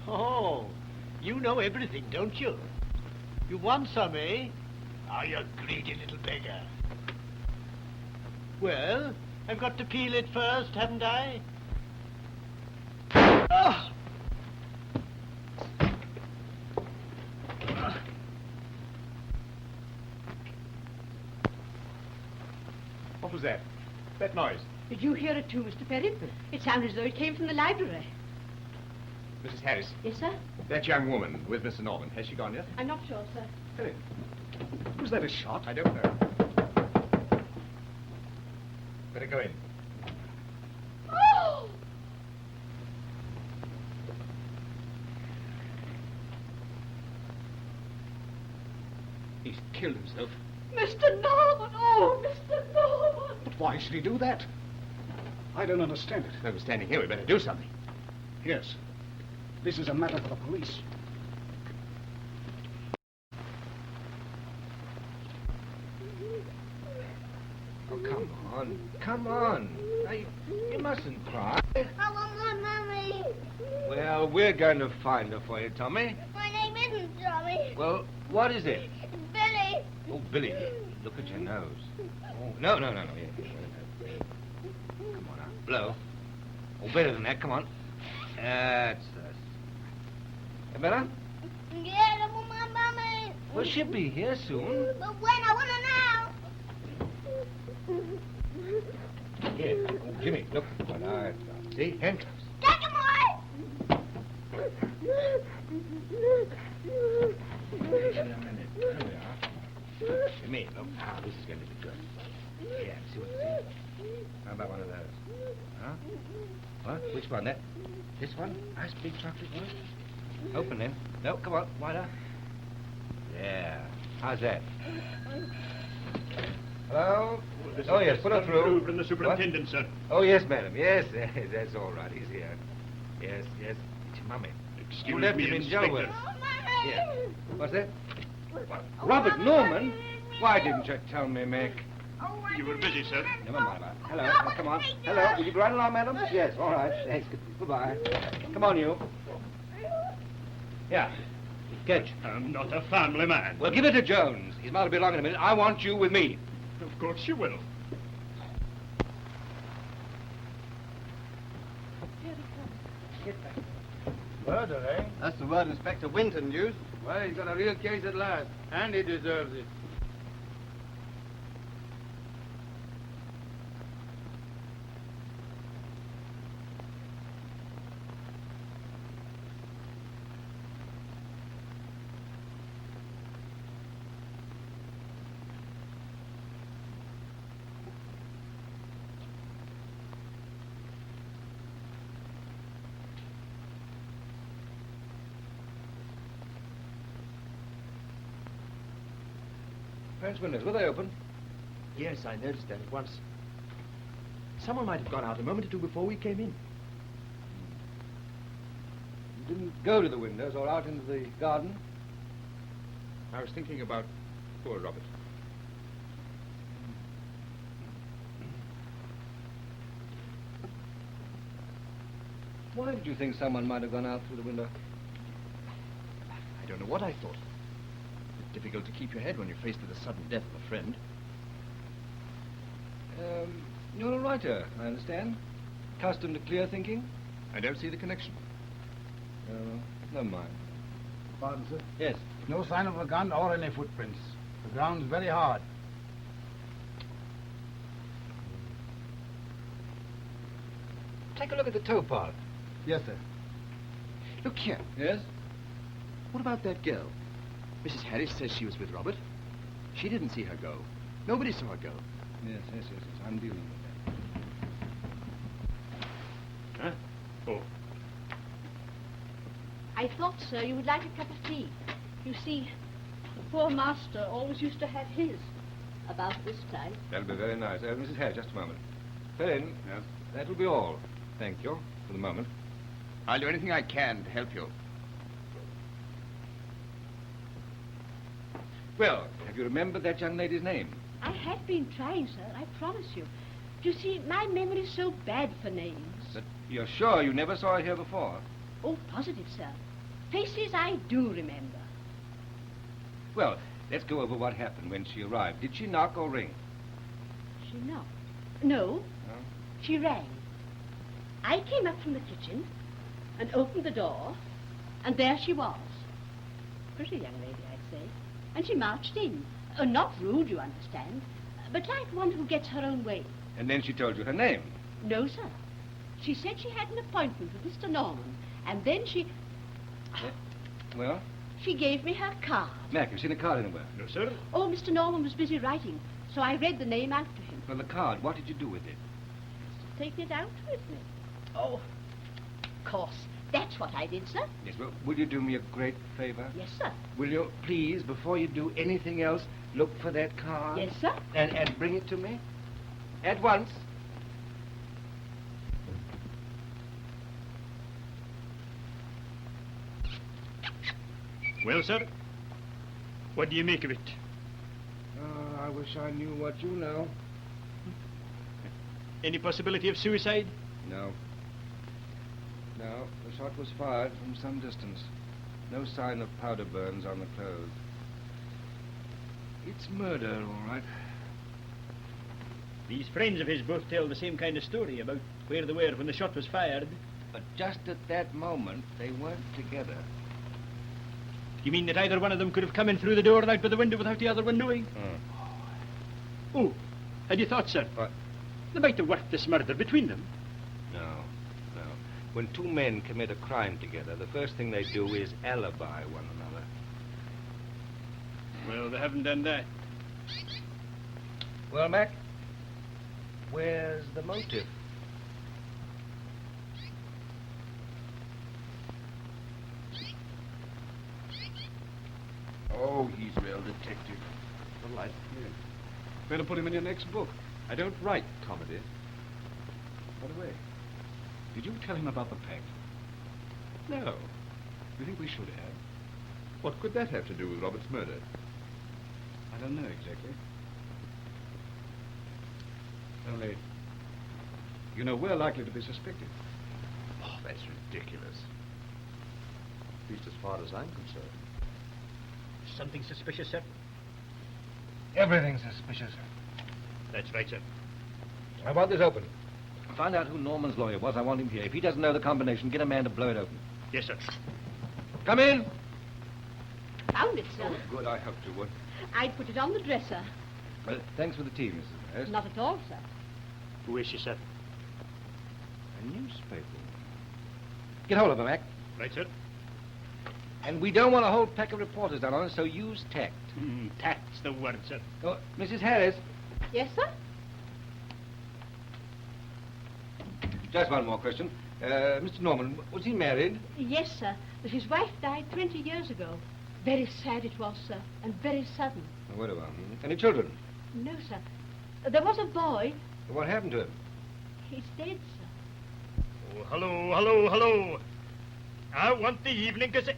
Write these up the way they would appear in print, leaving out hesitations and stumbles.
Oh, you know everything, don't you? You won some, eh? Oh, you greedy little beggar. Well, I've got to peel it first, haven't I? Oh! What was that? That noise? Did you hear it too, Mr. Perry? It sounded as though it came from the library. Mrs. Harris. Yes, sir? That young woman with Mr. Norman, has she gone yet? I'm not sure, sir. Helen, was that a shot? I don't know. Better go in. Oh! He's killed himself. Mr. Norman! Oh, Mr. Norman! But why should he do that? I don't understand it. No, we're standing here. We better do something. Yes. This is a matter for the police. Oh, come on. Come on. Now, you mustn't cry. I want my mummy. Well, we're going to find her for you, Tommy. My name isn't Tommy. Well, what is it? It's Billy. Oh, Billy, look at your nose. Oh, no. Yeah. Come on now. Blow. Oh, better than that. Come on. That's us. Better? Yeah, I want my mummy. Well, she'll be here soon. But when? I want her now. Here. Oh, Jimmy, look. What I've got. See? Handcuffs. Take him away. Wait a minute. Here we are. Jimmy, look. Now, this is going to be good. Yeah, see what you see? How about one of those? Huh? What? Which one? This one? Nice big chocolate one? Open then. No, come on. Wider. Yeah. How's that? Hello? Oh, yes, put her through. From the superintendent, sir. Oh, yes, madam. Yes, that's all right. He's here. Yes. It's your mummy. Excuse You left me, him in Inspector. jail with us. Oh, mummy. Yeah. What's that? What? Robert Norman? Why didn't you tell me, Mick? Oh, I You were busy, sir. Never mind about it. Hello. Oh, come on. Hello. Will you go right along, madam? Yes, all right. Thanks. Goodbye. Come on, you. Yeah. Catch. I'm not a family man. Well, give it to Jones. He's about to be along in a minute. I want you with me. Of course you will. Murder, eh? That's the word Inspector Winton used. Well, he's got a real case at last, and he deserves it. French windows, were they open? Yes, I noticed that at once. Someone might have gone out a moment or two before we came in. You didn't go to the windows or out into the garden? I was thinking about poor Robert. Why did you think someone might have gone out through the window? I don't know what I thought. It's difficult to keep your head when you're faced with the sudden death of a friend. You're a writer, I understand. Accustomed to clear thinking? I don't see the connection. Never mind. Pardon, sir? Yes. No sign of a gun or any footprints. The ground's very hard. Take a look at the toe part. Yes, sir. Look here. Yes? What about that girl? Mrs. Harris says she was with Robert. She didn't see her go. Nobody saw her go. Yes. I'm dealing with that. Huh? Oh. I thought, sir, you would like a cup of tea. You see, the poor master always used to have his about this time. That'll be very nice. Mrs. Hare, just a moment. Fill in. Yes? That will be all. Thank you, for the moment. I'll do anything I can to help you. Well, have you remembered that young lady's name? I have been trying, sir, I promise you. You see, my memory's so bad for names. But you're sure you never saw her here before? Oh, positive, sir. Faces I do remember. Well, let's go over what happened when she arrived. Did she knock or ring? She knocked. No, No? she rang. I came up from the kitchen and opened the door, and there she was. Pretty young lady, I'd say. And she marched in. Not rude, you understand, but like one who gets her own way. And then she told you her name. No, sir. She said she had an appointment with Mr. Norman, and then she Well, gave me her card. Mac, have you seen a card anywhere? No, sir. Oh, Mr. Norman was busy writing, so I read the name out to him. Well, the card, what did you do with it? Taken it out with me. Oh, of course. That's what I did, sir. Yes, well, will you do me a great favor? Yes, sir. Will you, please, before you do anything else, look for that card? Yes, sir. And bring it to me? At once. Well, sir, what do you make of it? Oh, I wish I knew what you know. Any possibility of suicide? No. No, the shot was fired from some distance. No sign of powder burns on the clothes. It's murder, all right. These friends of his both tell the same kind of story about where they were when the shot was fired. But just at that moment, they weren't together. You mean that either one of them could have come in through the door and out by the window without the other one knowing? Oh, had you thought, sir? What? They might have worked this murder between them. No, no. When two men commit a crime together, the first thing they do is alibi one another. Well, they haven't done that. Well, Mac, where's the motive? Oh, he's real detective. Delightful. Better put him in your next book. I don't write comedy. By the way, did you tell him about the pact? No. You think we should have? What could that have to do with Robert's murder? I don't know exactly. Only, you know, we're likely to be suspected. Oh, that's ridiculous. At least as far as I'm concerned. Something suspicious, sir? Everything's suspicious. That's right, sir. I want this open. Find out who Norman's lawyer was. I want him here. If he doesn't know the combination, get a man to blow it open. Yes, sir. Come in. Found it, sir. Good, I hoped you would. I'd put it on the dresser. Well, thanks for the tea, Mrs. Harris. Not at all, sir. Who is she, sir? A newspaper. Get hold of her, Mac. Right, sir. And we don't want a whole pack of reporters down on us, so use tact. Tact's the word, sir. Oh, Mrs. Harris, Yes, sir? just one more question. Mr. Norman, was he married? Yes, sir. But his wife died 20 years ago. Very sad it was, sir, and very sudden. A widower. Any children? No, sir. There was a boy. What happened to him? He's dead, sir. Oh, hello. I want the Evening Gazette.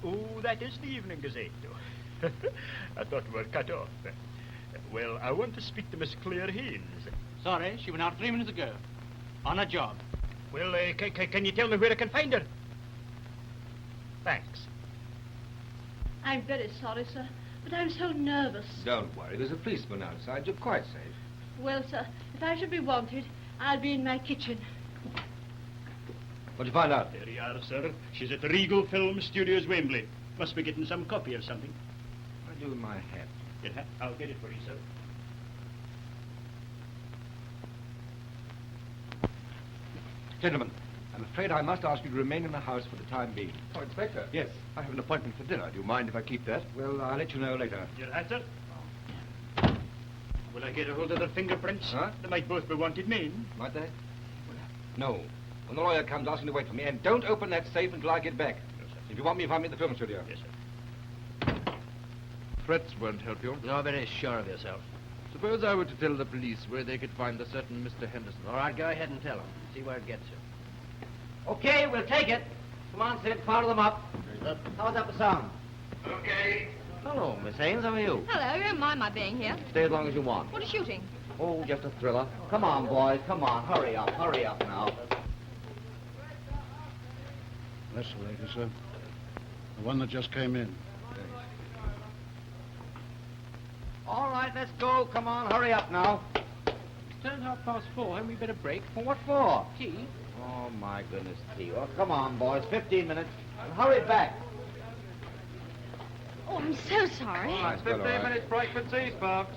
Oh, that is the Evening Gazette. I thought we were cut off. Well, I want to speak to Miss Claire Haynes. Sorry, she went out 3 minutes ago. On a job. Well, can you tell me where I can find her? Thanks. I'm very sorry, sir, but I'm so nervous. Don't worry. There's a policeman outside. You're quite safe. Well, sir, if I should be wanted, I'll be in my kitchen. What'd you find out? There you are, sir. She's at the Regal Film Studios, Wembley. Must be getting some copy of something. What do I do with my hat? Your hat? I'll get it for you, sir. Gentlemen, I'm afraid I must ask you to remain in the house for the time being. Oh, Inspector. Yes. I have an appointment for dinner. Do you mind if I keep that? Well, I'll let you know later. Your hat, sir? Will I get a hold of their fingerprints? Huh? They might both be wanted men. Might they? No. When the lawyer comes, ask him to wait for me. And don't open that safe until I get back. No, sir. If you want me, find me at the film studio. Yes, sir. Threats won't help you. You're very sure of yourself. Suppose I were to tell the police where they could find a certain Mr. Henderson. All right, go ahead and tell them. See where it gets you. Okay, we'll take it. Come on, Sid, fire them up. How's that for sound? Okay. Hello, Miss Haynes, how are you? Hello, you don't mind my being here. Stay as long as you want. What are you shooting? Oh, just a thriller. Come on, boys, come on. Hurry up now. That's the lady, sir. The one that just came in. All right, let's go. Come on, hurry up now. It's turned 4:30. Haven't we better break? Well, what for? Tea? Oh, my goodness, tea. Oh, come on, boys. 15 minutes. And hurry back. Oh, I'm so sorry. All right, 15 minutes break for tea, folks.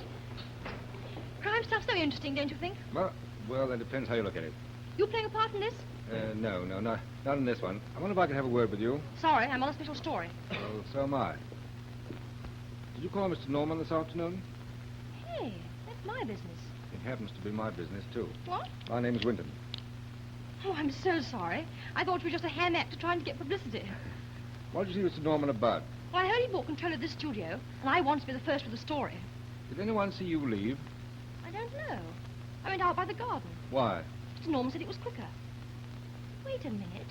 Crime stuff's so interesting, don't you think? Well, that depends how you look at it. You playing a part in this? No, not in this one. I wonder if I could have a word with you. Sorry, I'm on a special story. Well, so am I. Did you call Mr. Norman this afternoon? Hey, that's my business. It happens to be my business, too. What? My name's Winton. Oh, I'm so sorry. I thought you were just a ham actor trying to get publicity. What did you see Mr. Norman about? Well, I heard he bought control of this studio, and I want to be the first with the story. Did anyone see you leave? I don't know. I went out by the garden. Why? Mr. Norman said it was quicker. Wait a minute.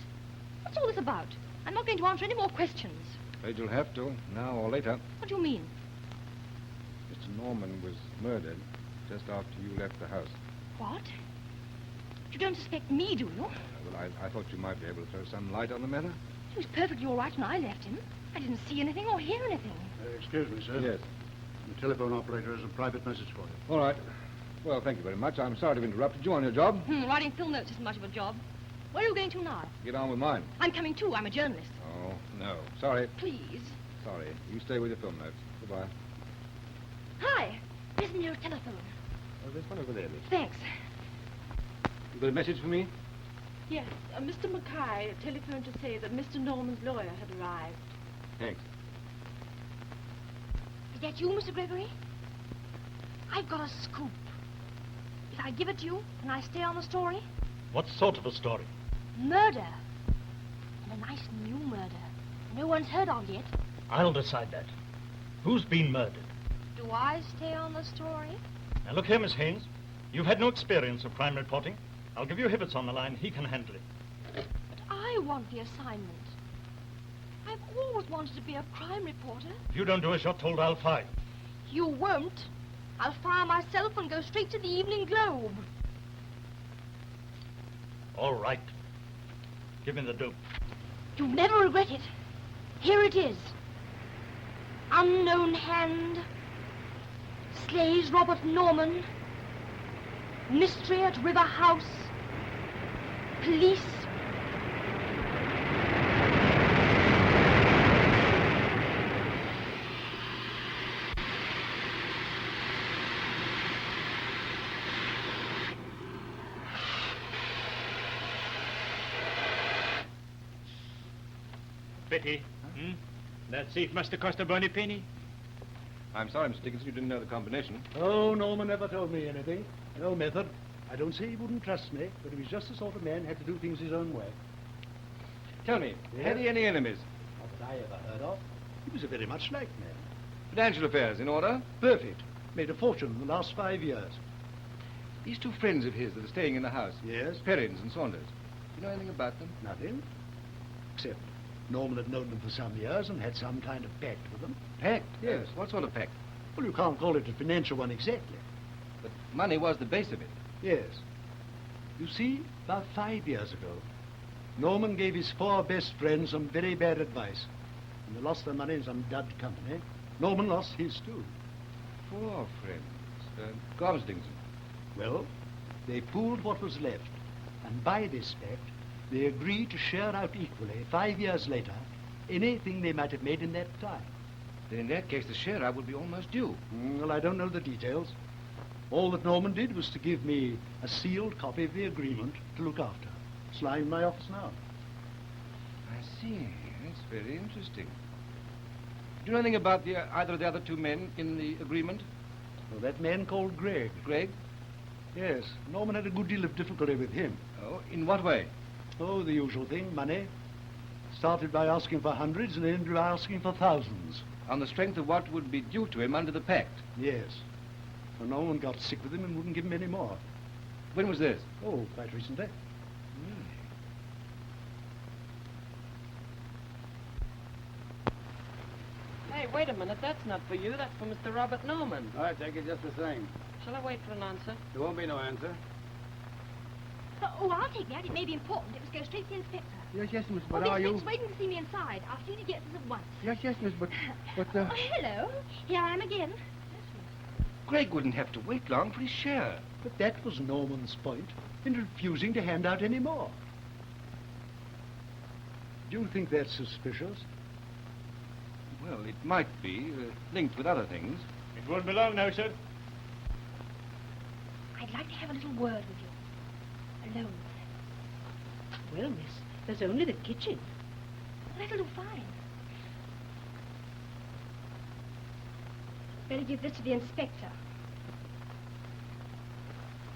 What's all this about? I'm not going to answer any more questions. Afraid you'll have to, now or later. What do you mean? Mr. Norman was murdered just after you left the house. What? You don't suspect me, do you? Well, I thought you might be able to throw some light on the matter. He was perfectly all right when I left him. I didn't see anything or hear anything. Excuse me, sir. Yes. The telephone operator has a private message for you. All right. Well, thank you very much. I'm sorry to have interrupted you on your job. Writing film notes isn't much of a job. Where are you going to now? Get on with mine. I'm coming too. I'm a journalist. Oh, no. Sorry. Please. Sorry. You stay with your film notes. Goodbye. Hi. There's no telephone. Oh, there's one over there, miss. Thanks. You got a message for me? Yes, Mr. Mackay telephoned to say that Mr. Norman's lawyer had arrived. Thanks. Is that you, Mr. Gregory? I've got a scoop. If I give it to you, can I stay on the story? What sort of a story? Murder. And a nice new murder. No one's heard of yet. I'll decide that. Who's been murdered? Do I stay on the story? Now, look here, Miss Haynes. You've had no experience of crime reporting. I'll give you Hibberts on the line. He can handle it. But I want the assignment. I've always wanted to be a crime reporter. If you don't do as you're told, I'll fire. You won't. I'll fire myself and go straight to the Evening Globe. All right. Give me the dope. You'll never regret it. Here it is. Unknown hand. Slays Robert Norman. Mystery at River House. Police. Betty, that thief must have cost a bonny penny. I'm sorry, Mr. Dickinson, you didn't know the combination. Oh, Norman never told me anything. No method. I don't say he wouldn't trust me, but he was just the sort of man who had to do things his own way. Tell me, Yeah? had he any enemies? Not that I ever heard of. He was a very much liked man. Financial affairs in order? Perfect. Made a fortune in the last 5 years. These two friends of his that are staying in the house. Yes? Perrins and Saunders. You know anything about them? Nothing. Except Norman had known them for some years and had some kind of pact with them. Pact? Yes. What sort of pact? Well, you can't call it a financial one exactly. But money was the base of it. Yes. You see, about 5 years ago, Norman gave his 4 best friends some very bad advice. And they lost their money in some dud company. Norman lost his too. 4 friends. Gomsdingson. Well, they pooled what was left. And by this pact, they agreed to share out equally, 5 years later, anything they might have made in that time. Then in that case, the share out would be almost due. Well, I don't know the details. All that Norman did was to give me a sealed copy of the agreement to look after. It's lying in my office now. I see. That's very interesting. Do you know anything about either of the other 2 men in the agreement? Well, that man called Gregg. Gregg? Yes, Norman had a good deal of difficulty with him. Oh, in what way? Oh, the usual thing, money. Started by asking for hundreds and ended by asking for thousands. On the strength of what would be due to him under the pact? Yes. And Norman got sick with him and wouldn't give him any more. When was this? Oh, quite recently. Hey, wait a minute. That's not for you. That's for Mr. Robert Norman. I take it just the same. Shall I wait for an answer? There won't be no answer. Oh, I'll take that. It may be important. It must go straight to the inspector. Yes, miss, but Oh, are this you... Nick's waiting to see me inside. I'll see he gets us at once. Yes, miss, but... Oh, hello. Here I am again. Greg wouldn't have to wait long for his share. But that was Norman's point in refusing to hand out any more. Do you think that's suspicious? Well, it might be, linked with other things. It won't be long now, sir. I'd like to have a little word with you. Alone. Well, miss, there's only the kitchen. That'll do fine. Better give this to the inspector.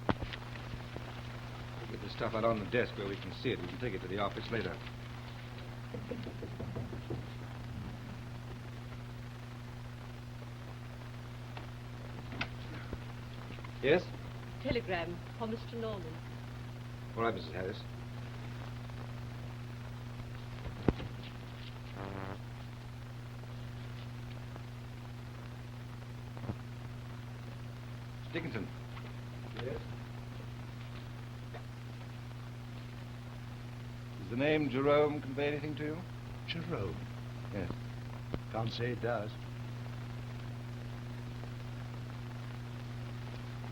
We'll get the stuff out on the desk where we can see it. We can take it to the office later. Yes? Telegram for Mr. Norman. All right, Mrs. Harris. Dickinson. Yes? Does the name Jerome convey anything to you? Jerome? Yes. Can't say it does.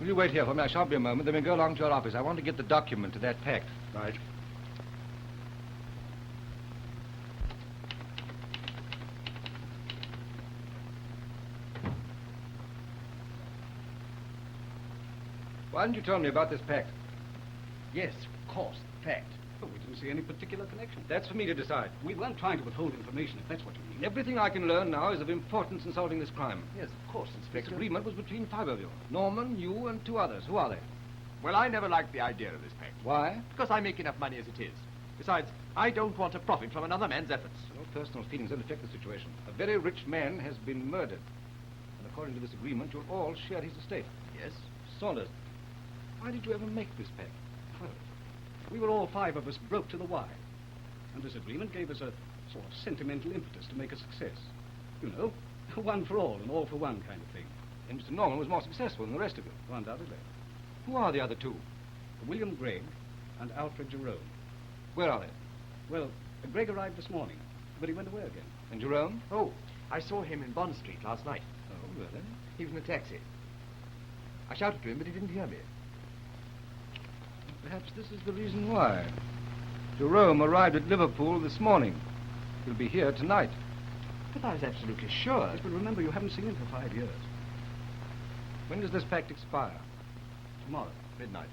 Will you wait here for me? I shan't be a moment. Then we'll go along to your office. I want to get the document to that pact. Right. Why didn't you tell me about this pact? Yes, of course, fact. But we didn't see any particular connection. That's for me to decide. We weren't trying to withhold information, if that's what you mean. Everything I can learn now is of importance in solving this crime. Yes, of course, This Inspector. agreement was between 5 of you. Norman, you, and 2 others. Who are they? Well, I never liked the idea of this pact. Why? Because I make enough money as it is. Besides, I don't want to profit from another man's efforts. Your personal feelings don't affect the situation. A very rich man has been murdered. And according to this agreement, you'll all share his estate. Yes? Saunders, why did you ever make this pact? Well, we were all 5 of us broke to the wire. And this agreement gave us a sort of sentimental impetus to make a success. You know, one for all and all for one kind of thing. And Mr. Norman was more successful than the rest of you. Undoubtedly. Who are the other 2? William Gregg and Alfred Jerome. Where are they? Well, Gregg arrived this morning, but he went away again. And Jerome? Oh, I saw him in Bond Street last night. Oh, really? He was in a taxi. I shouted to him, but he didn't hear me. Perhaps this is the reason why. Jerome arrived at Liverpool this morning. He'll be here tonight. But I was absolutely sure. Yes, but remember, you haven't seen him for 5 years. When does this pact expire? Tomorrow. Midnight.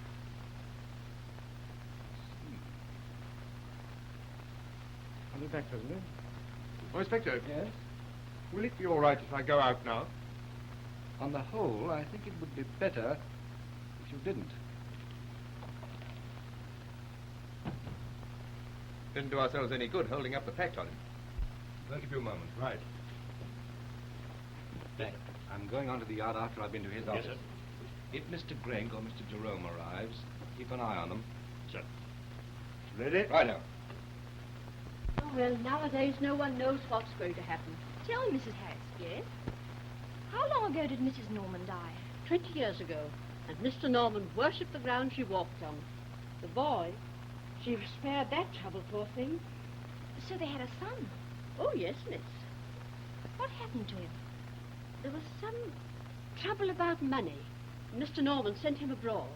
I'll be back presently. Oh, Inspector. Yes? Will it be all right if I go out now? On the whole, I think it would be better if you didn't. Didn't do ourselves any good holding up the pact on him. Won't give you a moment. Right. I'm going on to the yard after I've been to his office. Yes, sir. If Mr. Gregg or Mr. Jerome arrives, keep an eye on them. Sir. Ready? Right now. Oh, well, nowadays no one knows what's going to happen. Tell me, Mrs. Harris. Yes? How long ago did Mrs. Norman die? 20 years ago. And Mr. Norman worshipped the ground she walked on. The boy, she was spared that trouble, poor thing. So they had a son. Oh, yes, miss. What happened to him? There was some trouble about money. Mr. Norman sent him abroad.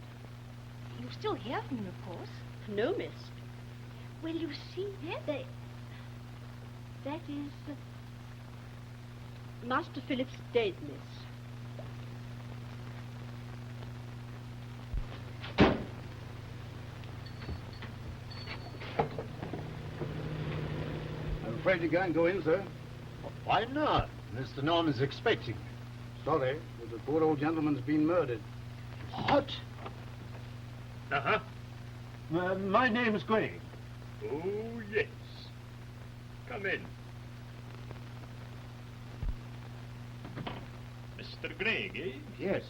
You still hear from him, of course. No, miss. Well, you see, That is... Master Philip's dead, miss. I'm afraid you can't go in, sir. Why not? Mr. Norman's expecting me. Sorry, but the poor old gentleman's been murdered. What? Uh-huh. My name's Gregg. Oh, yes. Come in. Mr. Gregg, eh? Yes.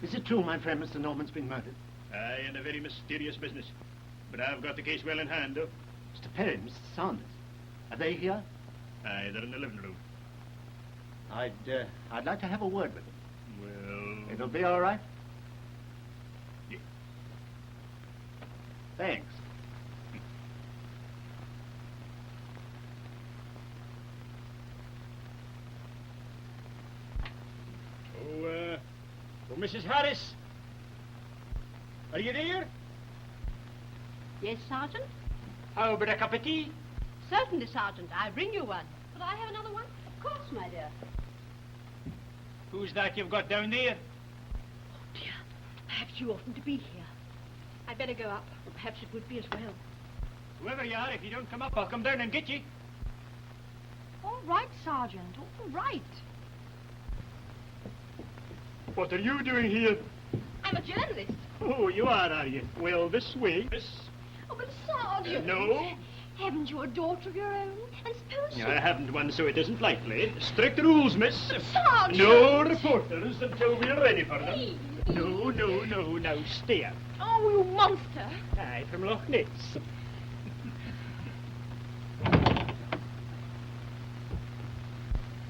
Is it true, my friend, Mr. Norman's been murdered? Aye, and a very mysterious business. But I've got the case well in hand, though. Mr. Perry, Mr. Saunders. Are they here? Aye, they're in the living room. I'd like to have a word with them. Well... It'll be all right? Yeah. Thanks. Oh, Mrs. Harris. Are you there? Yes, Sergeant? How about a cup of tea? Certainly, Sergeant. I'll bring you one. Could I have another one? Of course, my dear. Who's that you've got down there? Oh, dear. Perhaps you oughtn't to be here. I'd better go up. Or perhaps it would be as well. Whoever you are, if you don't come up, I'll come down and get you. All right, Sergeant. All right. What are you doing here? I'm a journalist. Oh, you are you? Well, this way, miss. Oh, but Sergeant. No. Haven't you a daughter of your own? And suppose she... I haven't one, so it isn't likely. Strict rules, miss. Sergeant! No reporters until we're ready for them. Please. No. Now, stay up. Oh, you monster. Aye, from Loch Ness.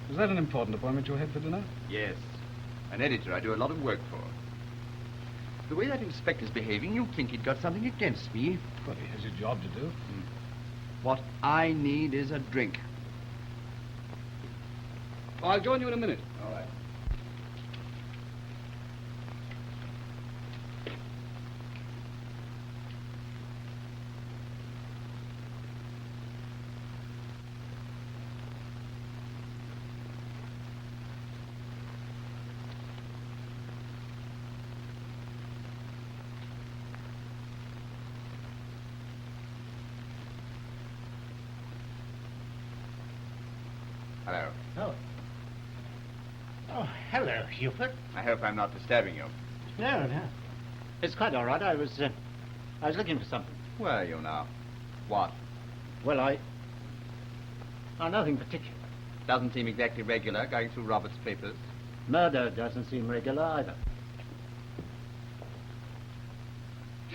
Was that an important appointment you had for dinner? Yes. An editor I do a lot of work for. The way that inspector's behaving, you'd think he'd got something against me. Well, he has a job to do. What I need is a drink. I'll join you in a minute. All right. Hello. Oh, hello, Hubert. I hope I'm not disturbing you. No. It's quite all right. I was looking for something. Where are you now? What? Well, nothing particular. Doesn't seem exactly regular, going through Robert's papers. Murder doesn't seem regular either.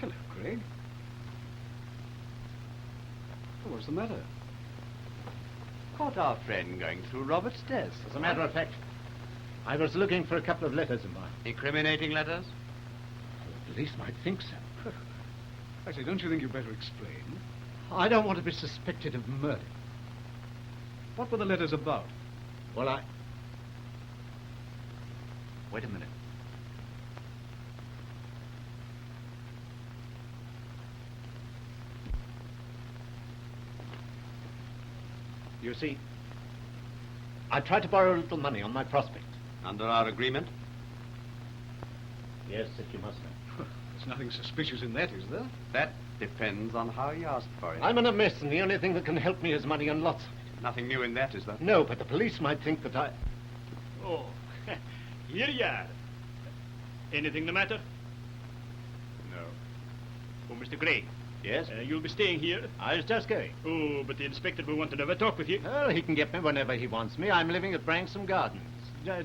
Hello, Greg. Oh, what's the matter? Caught our friend going through Robert's desk. As a matter of fact, I was looking for a couple of letters of mine. Incriminating letters? The police might think so. I say, don't you think you'd better explain? I don't want to be suspected of murder. What were the letters about? Well, Wait a minute. You see, I tried to borrow a little money on my prospect. Under our agreement? Yes, if you must know. There's nothing suspicious in that, is there? That depends on how you asked for it. I'm in a mess, and the only thing that can help me is money and lots of it. Nothing new in that, is there? No, but the police might think that I... Oh, here you are. Anything the matter? No. Oh, Mr. Gray. Yes? You'll be staying here? I was just going. Oh, but the inspector will want to have a talk with you. Well, he can get me whenever he wants me. I'm living at Branksome Gardens,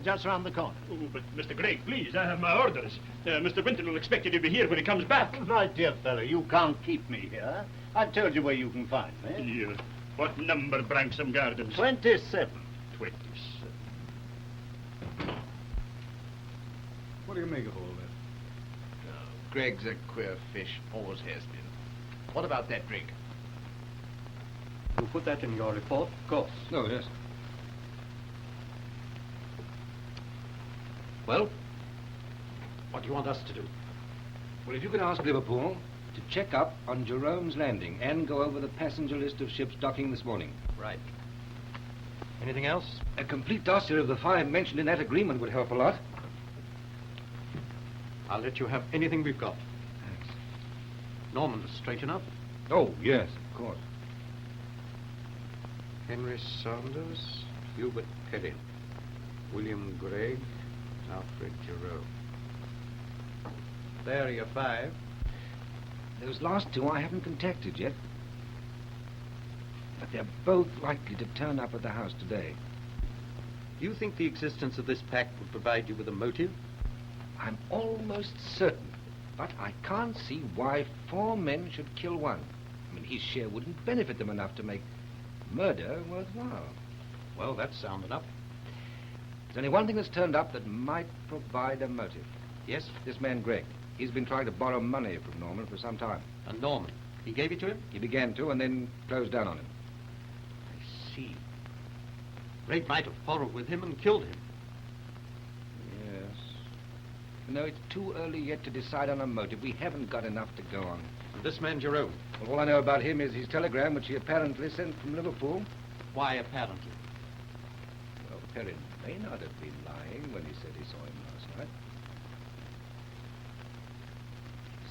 just round the corner. Oh, but Mr. Gray, please, I have my orders. Mr. Winton will expect you to be here when he comes back. My dear fellow, you can't keep me here. I've told you where you can find me. Here. What number, Branksome Gardens? 27. 27. What do you make of all that? Greg's a queer fish, always has been. What about that drink? You put that in your report, of course. Oh, yes. Well, what do you want us to do? Well, if you could ask Liverpool to check up on Jerome's Landing and go over the passenger list of ships docking this morning. Right. Anything else? A complete dossier of the 5 mentioned in that agreement would help a lot. I'll let you have anything we've got. Thanks. Norman was straight enough. Oh, yes, of course. Henry Saunders, Hubert Perrin, William Gregg, Alfred Jerome. There are your 5. Those last 2 I haven't contacted yet. But they're both likely to turn up at the house today. Do you think the existence of this pact would provide you with a motive? I'm almost certain, but I can't see why 4 men should kill one. I mean, his share wouldn't benefit them enough to make murder worthwhile. Well, that's sound enough. There's only one thing that's turned up that might provide a motive. Yes? This man, Gregg. He's been trying to borrow money from Norman for some time. And Norman, he gave it to him? He began to, and then closed down on him. I see. Gregg might have quarreled with him and killed him. Yes. No, it's too early yet to decide on a motive. We haven't got enough to go on. And this man Jerome? Well, all I know about him is his telegram, which he apparently sent from Liverpool. Why apparently? Well, Perrin may not have been lying when he said he saw him last night.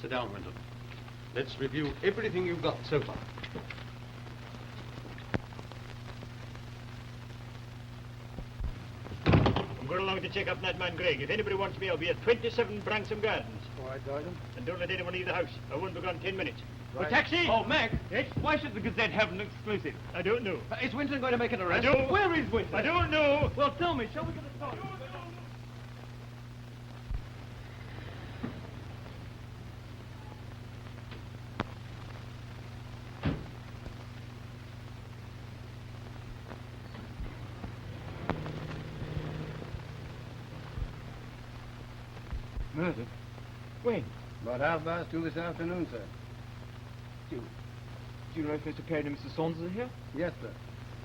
Sit down, Wendell. Let's review everything you've got so far. I'm going along to check up that man Gregg. If anybody wants me, I'll be at 27 Branksome Gardens. All right, Sergeant. And don't let anyone leave the house. I won't be gone 10 minutes. Right. A taxi! Oh, Mac. Yes? Why should the Gazette have an exclusive? I don't know. Is Winton going to make an arrest? I don't. Where is Winton? I don't know. Well, tell me. Shall we get a start? Murder? When? About 2:30 this afternoon, sir. Do you know if Mr. Perrin and Mr. Saunders are here? Yes, sir.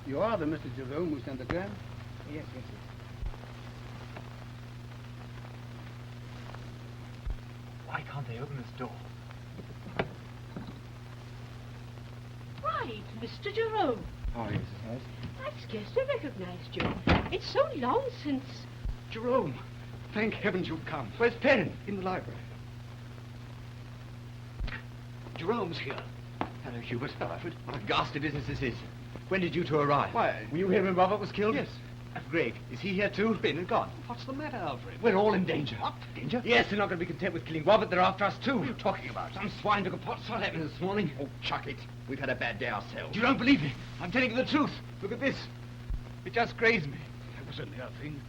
You are the Mr. Jerome who sent the gram? Yes. Why can't they open this door? Right, Mr. Jerome. Oh, yes, it has. I've scarcely recognized you. It's so long since... Jerome, thank heavens you've come. Where's Perrin? In the library. Jerome's here. Hello, Hubert. Hello, Alfred. What a ghastly business this is. When did you two arrive? Why? Were you here when Robert was killed? Yes. Greg, is he here too? Been and gone. What's the matter, Alfred? We're all in danger. What? Danger? Yes, they're not going to be content with killing Robert. They're after us too. What are you talking about? Some swine took a pot shot at me this morning. Oh, chuck it. We've had a bad day ourselves. You don't believe me? I'm telling you the truth. Look at this. It just grazed me. That was only a thing.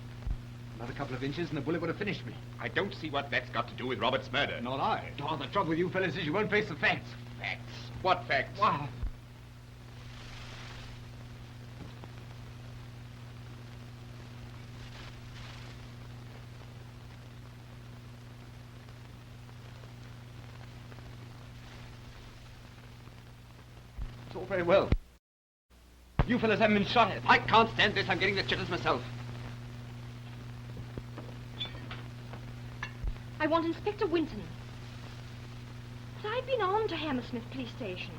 Another couple of inches and the bullet would have finished me. I don't see what that's got to do with Robert's murder. Not I. Oh, the trouble with you fellas is you won't face the facts. Facts? What facts? Wow. It's all very well. You fellas haven't been shot at. I can't stand this. I'm getting the jitters myself. I want Inspector Winton. But I've been on to Hammersmith Police Station.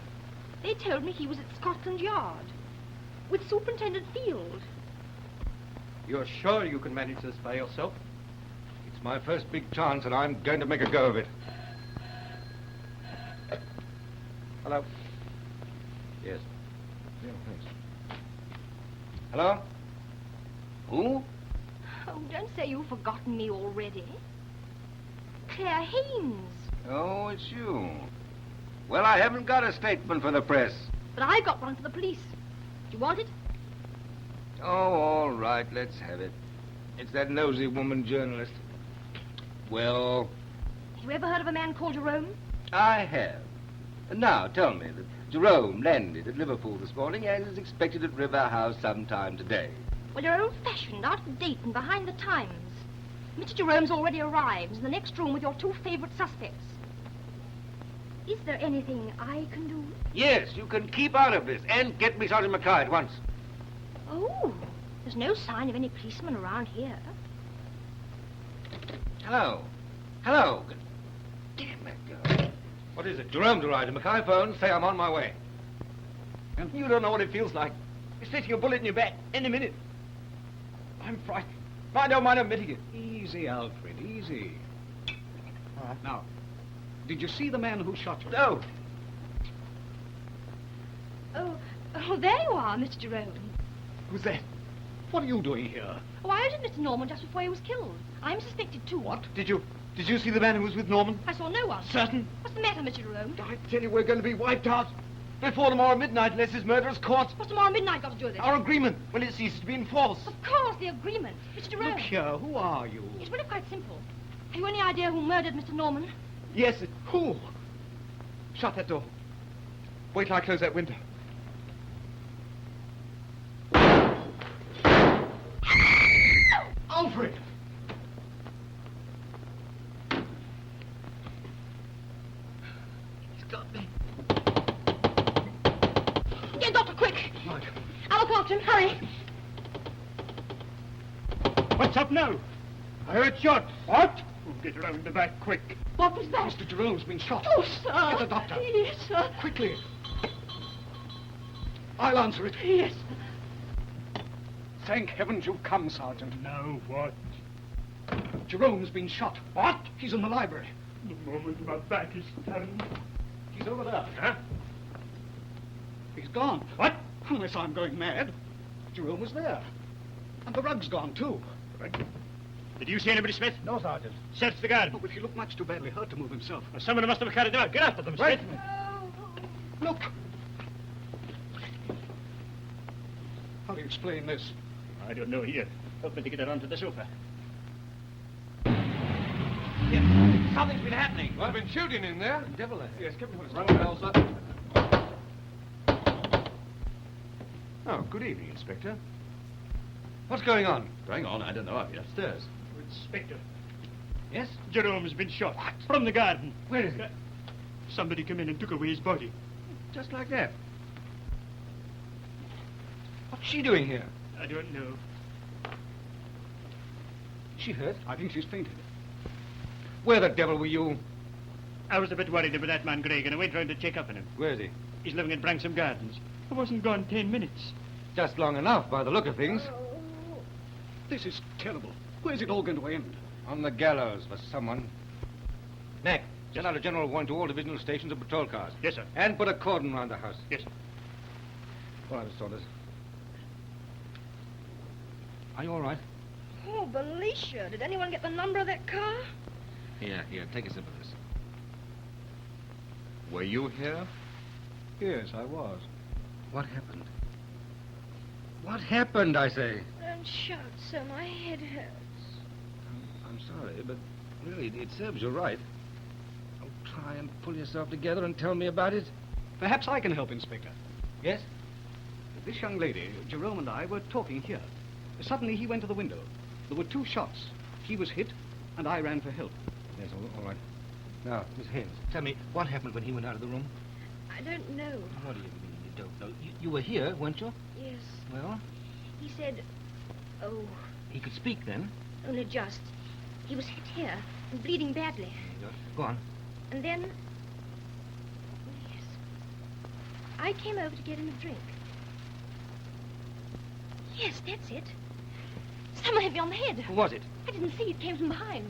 They told me he was at Scotland Yard with Superintendent Field. You're sure you can manage this by yourself? It's my first big chance, and I'm going to make a go of it. Hello. Yes. Yeah, thanks. Hello? Who? Oh, don't say you've forgotten me already. Claire Haynes. Oh, it's you. Well, I haven't got a statement for the press. But I got one for the police. Do you want it? Oh, all right, let's have it. It's that nosy woman journalist. Well, Have you ever heard of a man called Jerome? I have. And now, tell me that Jerome landed at Liverpool this morning and is expected at River House sometime today. Well, you're old-fashioned, out of date, and behind the times. Mr. Jerome's already arrived. He's in the next room with your two favorite suspects. Is there anything I can do? Yes, you can keep out of this and get me Sergeant Mackay at once. Oh, there's no sign of any policeman around here. Hello. Hello. Damn that girl. What is it? Jerome's arrived. Mackay phone. Say I'm on my way. You don't know what it feels like. You're sticking a bullet in your back any minute. I'm frightened. I don't mind admitting it. Easy, Alfred, easy. All right. Now, did you see the man who shot you? No. Oh, there you are, Mr. Jerome. Who's that? What are you doing here? Oh, I was with Mr. Norman just before he was killed. I'm suspected, too. What? Did you see the man who was with Norman? I saw no one. Certain? What's the matter, Mr. Jerome? I tell you, we're going to be wiped out before tomorrow midnight unless his murderer's caught. What's tomorrow midnight got to do with it? Our agreement, when it ceases to be enforced. Of course, the agreement. Mr. Jerome. Look here, who are you? It's really quite simple. Have you any idea who murdered Mr. Norman? Yes, who? Shut that door. Wait till I close that window. Alfred! He's got me. Get Doctor, quick! Right. I'll look after him. Hurry. What's up now? I heard shots. What? Oh, get round the back, quick. What was that? Mr. Jerome's been shot. Oh, sir. Get the doctor. Yes, sir. Quickly. I'll answer it. Yes. Thank heavens you've come, Sergeant. Now what? Jerome's been shot. What? He's in the library. The moment my back is turned. He's over there. Huh? He's gone. What? Unless I'm going mad. Jerome was there. And the rug's gone, too. Did you see anybody, Smith? No, Sergeant. Search the garden. Oh, but he looked much too badly hurt to move himself. Well, someone must have carried him out. Get after them, Right. Smith. Look! How do you explain this? I don't know. Here, help me to get her onto the sofa. Something's been happening. Well, I've been shooting in there. Devil there. Yes, give me one. Run the bells up. Oh, good evening, Inspector. What's going on? Going on? I don't know. I'll be upstairs. Inspector, Yes? Jerome's been shot. What? From the garden. Where is he? Somebody come in and took away his body. Just like that. What's she doing here? I don't know. Is she hurt? I think she's fainted. Where the devil were you? I was a bit worried about that man, Gregg, and I went round to check up on him. Where is he? He's living in Branksome Gardens. I wasn't gone 10 minutes. Just long enough, by the look of things. This is terrible. Where's it all going to end? On the gallows for someone. Mac, send out a general warrant to all divisional stations and patrol cars. Yes, sir. And put a cordon around the house. Yes, sir. All right, Miss Saunders. Are you all right? Oh, Belicia, did anyone get the number of that car? Here, take a sip of this. Were you here? Yes, I was. What happened? What happened, I say? Don't shout so, my head hurts. I'm sorry, but really, it serves you right. Oh, try and pull yourself together and tell me about it. Perhaps I can help, Inspector. Yes? This young lady, Jerome and I, were talking here. Suddenly he went to the window. There were 2 shots. He was hit, and I ran for help. Yes, all right. Now, Miss Haynes, tell me, what happened when he went out of the room? I don't know. What do you mean you don't know? You were here, weren't you? Yes. Well, He said, oh, he could speak then. only just. He was hit here and bleeding badly. Go on. And then... Yes. I came over to get him a drink. Yes, that's it. Someone hit me on the head. Who was it? I didn't see. It came from behind.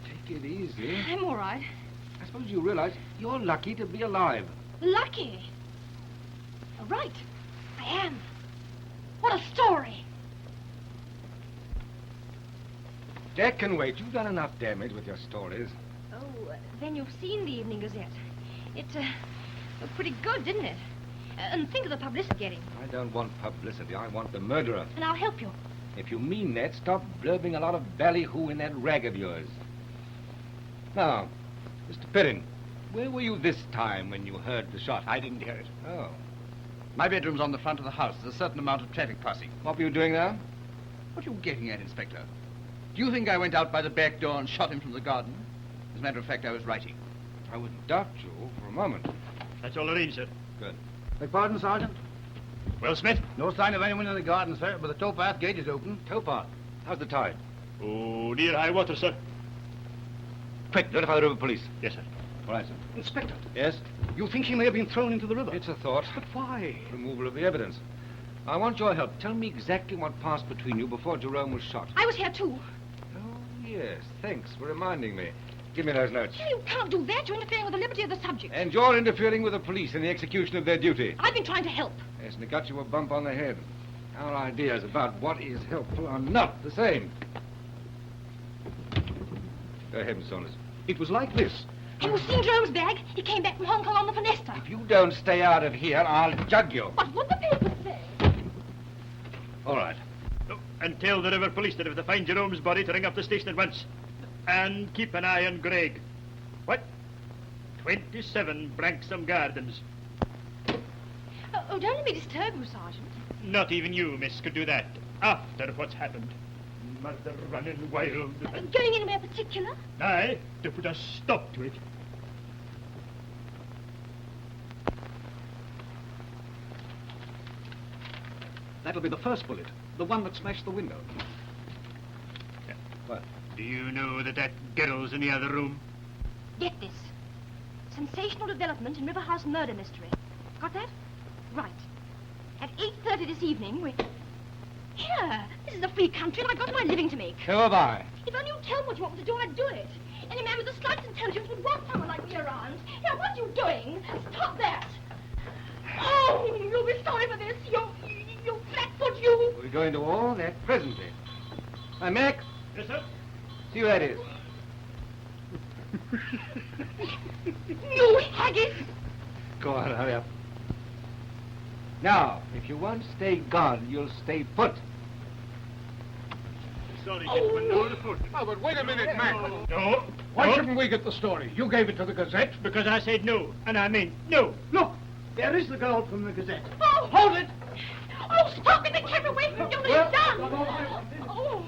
Take it easy. I'm all right. I suppose you realize you're lucky to be alive. Lucky. Right. I am. What a story. That can wait. You've done enough damage with your stories. Oh, then you've seen the Evening Gazette. It, looked pretty good, didn't it? And think of the publicity getting. I don't want publicity. I want the murderer. And I'll help you. If you mean that, stop blurbing a lot of ballyhoo in that rag of yours. Now, Mr. Perrin, where were you this time when you heard the shot? I didn't hear it. Oh. My bedroom's on the front of the house. There's a certain amount of traffic passing. What were you doing there? What are you getting at, Inspector? Do you think I went out by the back door and shot him from the garden? As a matter of fact, I was writing. I wouldn't doubt you for a moment. That's all arranged, sir. Good. Beg pardon, Sergeant? Well, Smith? No sign of anyone in the garden, sir, but the towpath gate is open. Towpath. How's the tide? Oh, near high water, sir. Quick, notify the river police. Yes, sir. All right, sir. Inspector, Yes? you think he may have been thrown into the river? It's a thought. But why? Removal of the evidence. I want your help. Tell me exactly what passed between you before Jerome was shot. I was here, too. Oh, yes. Thanks for reminding me. Give me those notes. You can't do that. You're interfering with the liberty of the subject. And you're interfering with the police in the execution of their duty. I've been trying to help. Yes, and it got you a bump on the head. Our ideas about what is helpful are not the same. Go ahead, Miss Saunders. It was like this. Have you seen Jerome's bag? He came back from Hong Kong on the Finesta. If you don't stay out of here, I'll jug you. What would the papers say? All right. Oh, and tell the river police that if they find Jerome's body to ring up the station at once. And keep an eye on Gregg. What? 27 Branksome Gardens. Oh, don't let me disturb you, Sergeant. Not even you, miss, could do that. After what's happened. Murder running wild. Going anywhere particular? Aye, to put a stop to it. That'll be the first bullet, the one that smashed the window. What? Do you know that girl's in the other room? Get this. Sensational development in River House murder mystery. Got that? Right. At 8:30 this evening, we... Here! This is a free country and I've got my living to make. So have I. If only you'd tell me what you want me to do, I'd do it. Any man with the slightest intelligence would want someone like me around. Here, what are you doing? Stop that! Oh, you'll be sorry for this. You flatfoot, you! We're going to all that presently. Hi, Mac. Yes, sir? See who that is. You haggis! Go on, hurry up. Now, if you won't stay gone, you'll stay put. Sorry, gentlemen, no report. Oh, but wait a minute, Mac. No. Why no. shouldn't we get the story? You gave it to the Gazette. Because I said no, and I mean no. Look, there is the girl from the Gazette. Oh! Hold it! Oh, stop it! They kept away from you. They're done! Oh,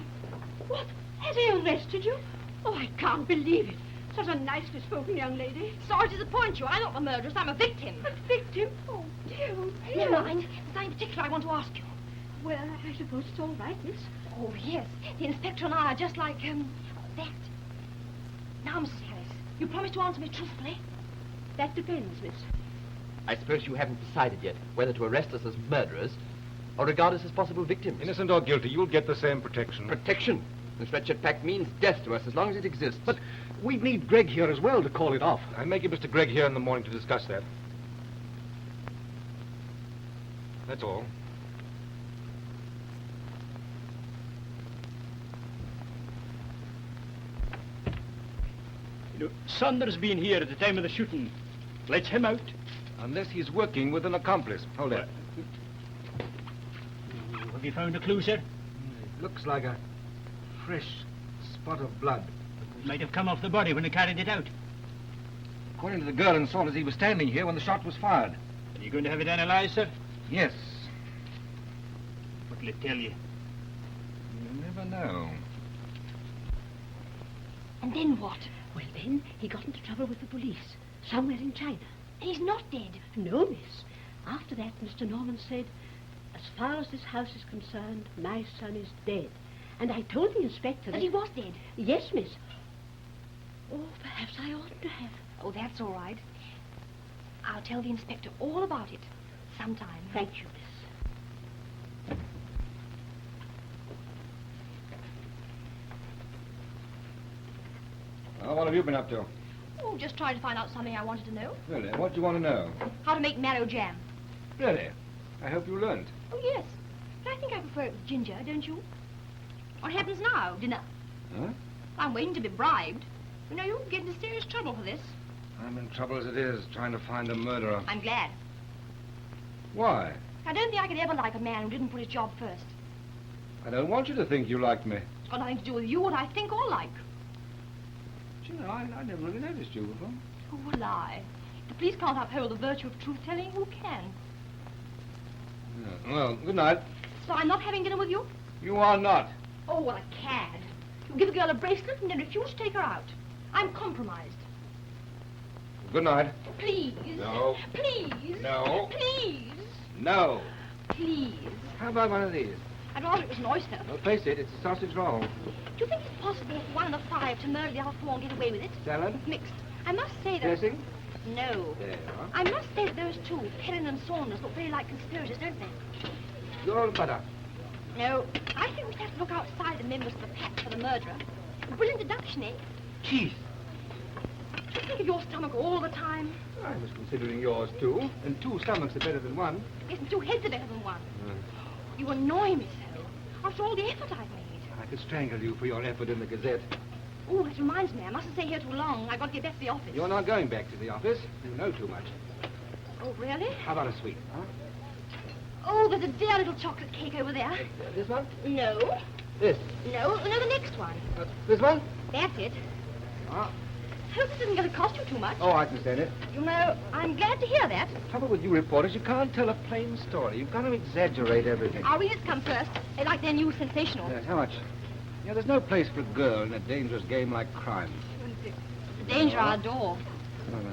what? Has he arrested you? Oh, I can't believe it. Such a nicely spoken young lady. Sorry to disappoint you. I'm not the murderess. I'm a victim. A victim? Oh, dear, oh, dear. Never mind. There's nothing particular I want to ask you. Well, I suppose it's all right, miss. Oh, yes. The inspector and I are just like, that. Now, Mrs. Harris, you promise to answer me truthfully? That depends, miss. I suppose you haven't decided yet whether to arrest us as murderers or regard us as possible victims. Innocent or guilty, you'll get the same protection. Protection? This wretched pact means death to us as long as it exists. But we need Greg here as well to call it off. I'll make you Mr. Gregg here in the morning to discuss that. That's all. You know, Saunders been here at the time of the shooting. Let him out. Unless he's working with an accomplice. Hold it. Have you found a clue, sir? It looks like a fresh spot of blood. It might have come off the body when he carried it out. According to the girl and Saunders, he was standing here when the shot was fired. Are you going to have it analyzed, sir? Yes. What'll it tell you? You never know. And then what? Well, then he got into trouble with the police, somewhere in China. And he's not dead. No, miss. After that, Mr. Norman said, as far as this house is concerned, my son is dead. And I told the inspector That he was dead? Yes, miss. Oh, perhaps I oughtn't to have. Oh, that's all right. I'll tell the inspector all about it sometime. Thank you, miss. Well, what have you been up to? Oh, just trying to find out something I wanted to know. Really? What do you want to know? How to make marrow jam. Really? I hope you learned. Oh, yes. But I think I prefer it with ginger, don't you? What happens now? Dinner? Huh? I'm waiting to be bribed. You know, you'll get into serious trouble for this. I'm in trouble as it is, trying to find a murderer. I'm glad. Why? I don't think I could ever like a man who didn't put his job first. I don't want you to think you liked me. It's got nothing to do with you, what I think or like. You know, I never really noticed you before. Oh, a lie. If the police can't uphold the virtue of truth-telling, who can? Yeah. Well, good night. So I'm not having dinner with you? You are not. Oh, what a cad. You give a girl a bracelet and then refuse to take her out. I'm compromised. Good night. Please. No. Please. No. Please. No. Please. How about one of these? I'd rather it was an oyster. Well, face it, it's a sausage roll. Do you think it's possible for one of the five to murder the other four and get away with it? Salad? Mixed. I must say that... Dressing? No. There you are. I must say that those two, Perrin and Saunders, look very like conspirators, don't they? Your butter. No. I think we'd have to look outside the members of the pact for the murderer. A brilliant deduction, eh? Cheese. Do you think of your stomach all the time? I was considering yours, too. And two stomachs are better than one. Yes, and two heads are better than one. You annoy me so. After all the effort I've made. I could strangle you for your effort in the Gazette. Oh, that reminds me. I mustn't stay here too long. I've got to get back to the office. You're not going back to the office. You know too much. Oh, really? How about a sweet, huh? Oh, there's a dear little chocolate cake over there. This one? No. This? No, the next one. This one? That's it. Ah. Hope this isn't going to cost you too much. Oh, I can stand it. You know, I'm glad to hear that. Trouble with you reporters, you can't tell a plain story. You've got to exaggerate everything. Our readers come first. They like their news sensational. Yes, how much? Yeah, there's no place for a girl in a dangerous game like crime. The danger our door. No, no.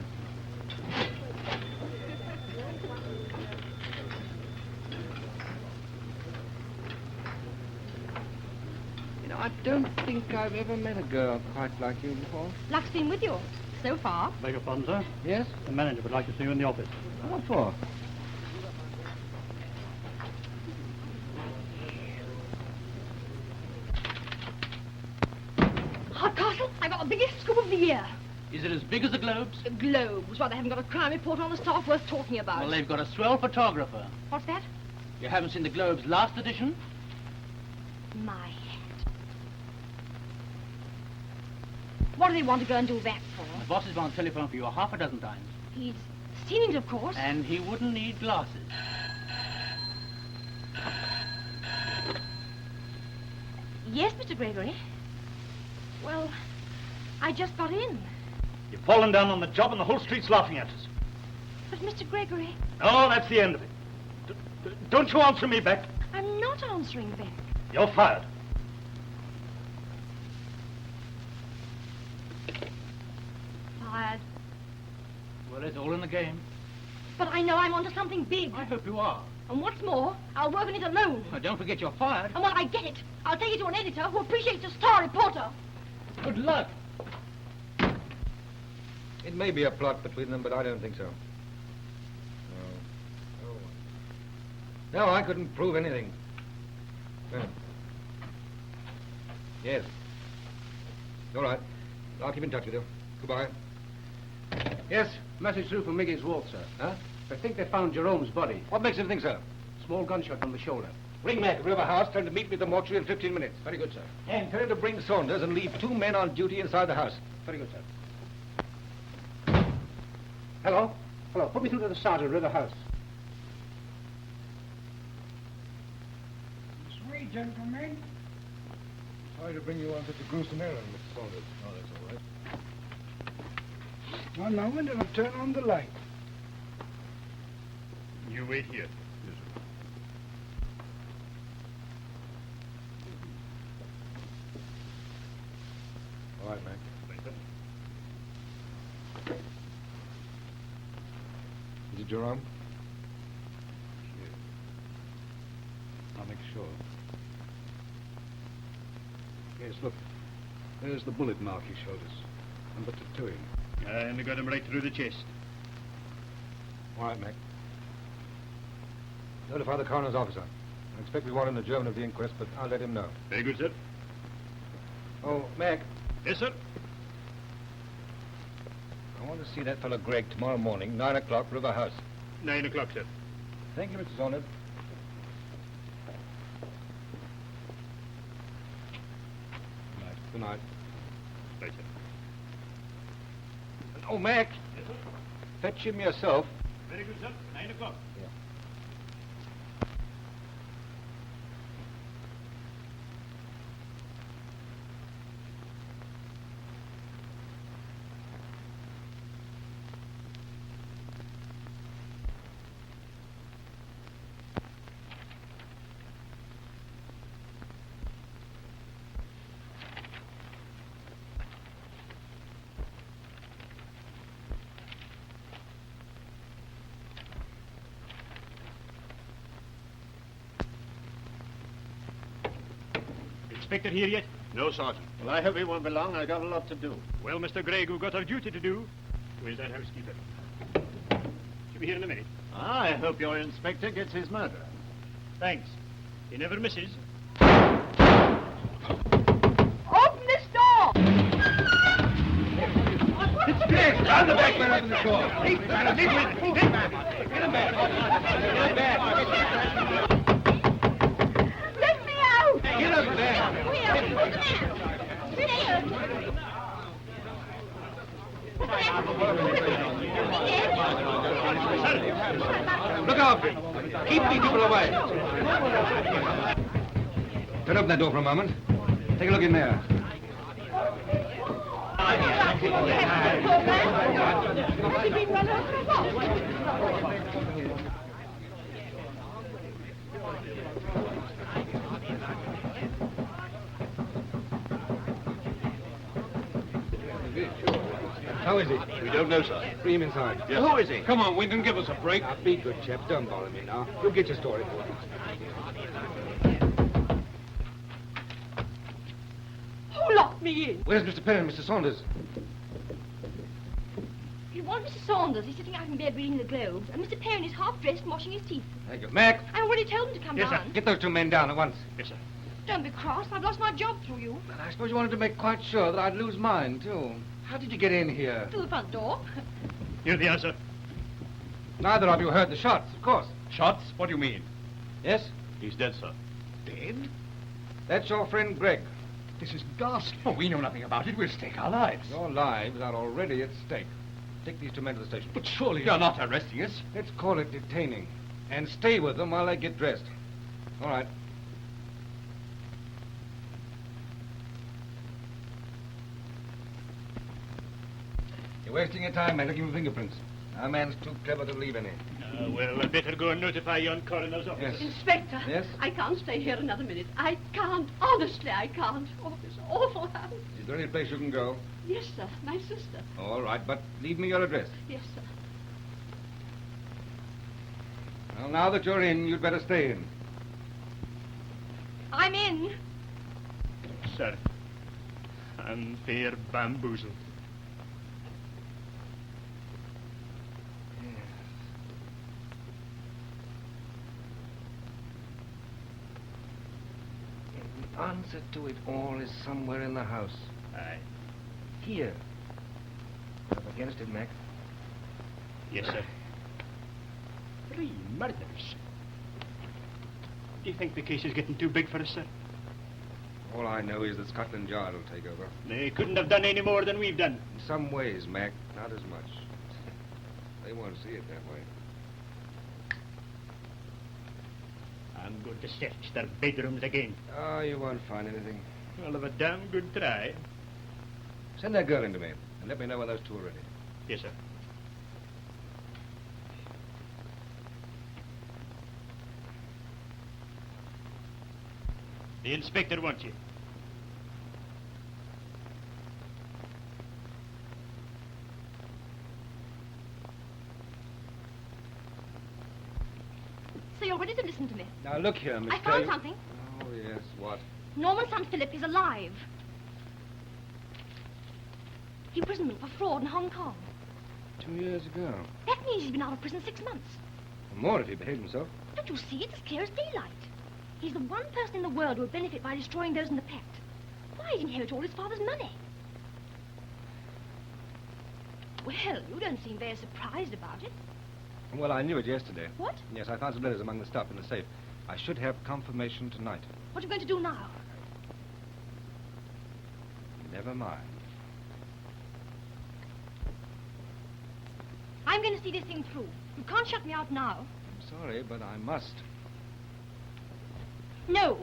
I don't think I've ever met a girl quite like you before. Luck's been with you so far. Beg your pardon, sir. Yes? The manager would like to see you in the office. What for? Hardcastle, I got the biggest scoop of the year. Is it as big as the Globes? The Globes. Well, they haven't got a crime reporter on the staff worth talking about. Well, they've got a swell photographer. What's that? You haven't seen the Globe's last edition? My hat. What do they want to go and do that for? The boss has been on the telephone for you half a dozen times. He's seen it, of course. And he wouldn't need glasses. Yes, Mr. Gregory. Well, I just got in. You've fallen down on the job and the whole street's laughing at us. But, Mr. Gregory, No, that's the end of it. Don't you answer me back. I'm not answering back. You're fired. Fired. Well, it's all in the game. But I know I'm onto something big. I hope you are. And what's more, I'll work on it alone. Well, don't forget you're fired. And when I get it, I'll take it to an editor who appreciates a star reporter. Good luck. It may be a plot between them, but I don't think so. No, I couldn't prove anything. No. Yes. All right. I'll keep in touch with you. Goodbye. Yes? Message through from Miggy's Wharf, sir. Huh? I think they found Jerome's body. What makes you think so? Small gunshot from the shoulder. Ring Mac at River House. Tell him to meet me at the mortuary in 15 minutes. Very good, sir. And tell him to bring Saunders and leave 2 men on duty inside the house. Very good, sir. Hello? Hello. Put me through to the sergeant, River House. Sweet gentlemen. Sorry to bring you on such a gruesome errand, Mr. Saunders. Oh, that's all right. 1 moment and I'll turn on the light. You wait here. All right, Mac. Is it Jerome? I'll make sure. Yes, look. There's the bullet mark he showed us. And the tattooing. And they got him right through the chest. All right, Mac. Notify the coroner's officer. I expect we want him the German of the inquest, but I'll let him know. Very good, sir. Oh, Mac, Yes, sir. I want to see that fellow Gregg tomorrow morning, 9 o'clock, River House. 9 o'clock, sir. Thank you, Mr. Saunders. Good night. Right, sir. Oh, Mac, Yes, sir. fetch him yourself. Very good, sir. 9 o'clock. Inspector here yet? No, Sergeant. Well, I hope he won't be long. I got a lot to do. Well, Mr. Gregg, we've got our duty to do. Where's that housekeeper? She'll be here in a minute. I hope your inspector gets his murder. Thanks. He never misses. Open this door! Yes, round the back man, open the door. Let me out! Get up there. Look out, Bill. Keep these people away. Turn open that door for a moment. Take a look in there. How is he? We don't know, sir. Bring him inside. Yes. Who is he? Come on, Winton, give us a break. Now, be good, chaps. Don't bother me now. You'll get your story for us. me in. Where's Mr. Perrin, Mr. Saunders? If you want Mr. Saunders, he's sitting out in bed reading the Globe, and Mr. Perrin is half-dressed and washing his teeth. Thank you. Mac! I already told him to come Yes, sir. down. Get those two men down at once. Yes, sir. Don't be cross. I've lost my job through you. Well, I suppose you wanted to make quite sure that I'd lose mine, too. How did you get in here? Through the front door. Here they are, sir. Neither of you heard the shots, of course. Shots? What do you mean? Yes? He's dead, sir. Dead? That's your friend Greg. This is ghastly. Oh, we know nothing about it. We'll stake our lives. Your lives are already at stake. Take these two men to the station. But surely... You're not arresting us. Let's call it detaining. And stay with them while they get dressed. All right. You're wasting your time, man, looking for fingerprints. Our man's too clever to leave any. Well, I'd better go and notify you on coroner's office. Yes. Inspector. Yes? I can't stay here another minute. I can't. Honestly, I can't. Oh, this awful house. Is there any place you can go? Yes, sir. My sister. All right, but leave me your address. Yes, sir. Well, now that you're in, you'd better stay in. I'm in. Sir, I'm fair bamboozled. The answer to it all is somewhere in the house. Aye. Here. Up against it, Mac. Yes, sir. 3 murders. Do you think the case is getting too big for us, sir? All I know is that Scotland Yard will take over. They couldn't have done any more than we've done. In some ways, Mac, not as much. They won't see it that way. I'm going to search their bedrooms again. Oh, you won't find anything. I'll have a damn good try. Send that girl in to me, and let me know when those two are ready. Yes, sir. The inspector wants you. So you're ready to listen to me. Now, look here, Miss I found Taylor. something. Oh, yes, what? Norman's son Philip is alive. He imprisonment for fraud in Hong Kong. 2 years ago. That means he's been out of prison 6 months. More if he behaved himself. Don't you see? It's as clear as daylight. He's the one person in the world who would benefit by destroying those in the pact. Why, he'd inherit all his father's money. Well, you don't seem very surprised about it. Well, I knew it yesterday. What? Yes, I found some letters among the stuff in the safe. I should have confirmation tonight. What are you going to do now? Never mind. I'm going to see this thing through. You can't shut me out now. I'm sorry, but I must. No.